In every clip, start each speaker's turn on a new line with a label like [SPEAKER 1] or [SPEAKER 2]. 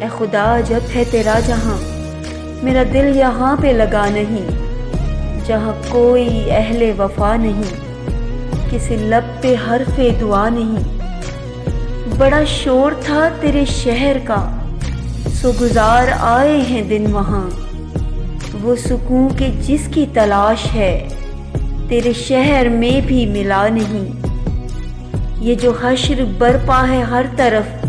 [SPEAKER 1] اے خدا جب ہے تیرا جہاں، میرا دل یہاں پہ لگا نہیں، جہاں کوئی اہل وفا نہیں، کسی لب پہ حرف دعا نہیں۔ بڑا شور تھا تیرے شہر کا، سو گزار آئے ہیں دن وہاں، وہ سکون کے جس کی تلاش ہے تیرے شہر میں بھی ملا نہیں۔ یہ جو حشر برپا ہے ہر طرف،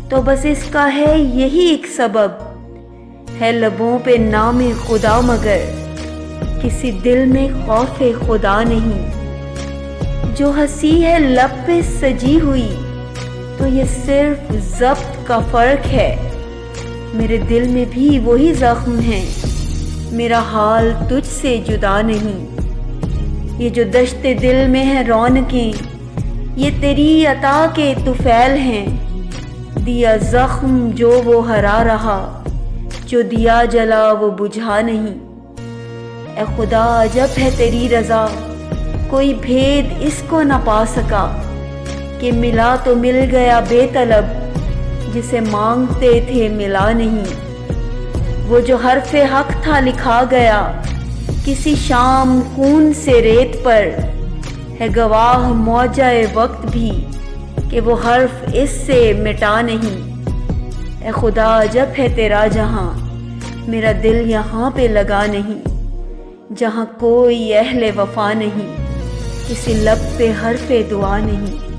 [SPEAKER 1] تو بس اس کا ہے یہی ایک سبب، ہے لبوں پہ نام خدا مگر کسی دل میں خوف خدا نہیں۔ جو ہنسی ہے لب پہ سجی ہوئی، تو یہ صرف ضبط کا فرق ہے، میرے دل میں بھی وہی زخم ہے، میرا حال تجھ سے جدا نہیں۔ یہ جو دشت دل میں ہے رونقیں، یہ تیری عطا کے طفیل ہیں، دیا زخم جو وہ ہرا رہا، جو دیا جلا وہ بجھا نہیں۔ اے خدا جب ہے تیری رضا، کوئی بھید اس کو نہ پا سکا، کہ ملا تو مل گیا بے طلب، جسے مانگتے تھے ملا نہیں۔ وہ جو حرف حق تھا لکھا گیا کسی شام خون سے ریت پر، ہے گواہ موجہ وقت بھی کہ وہ حرف اس سے مٹا نہیں۔ اے خدا جب ہے تیرا جہاں، میرا دل یہاں پہ لگا نہیں، جہاں کوئی اہل وفا نہیں، کسی لب پہ حرف دعا نہیں۔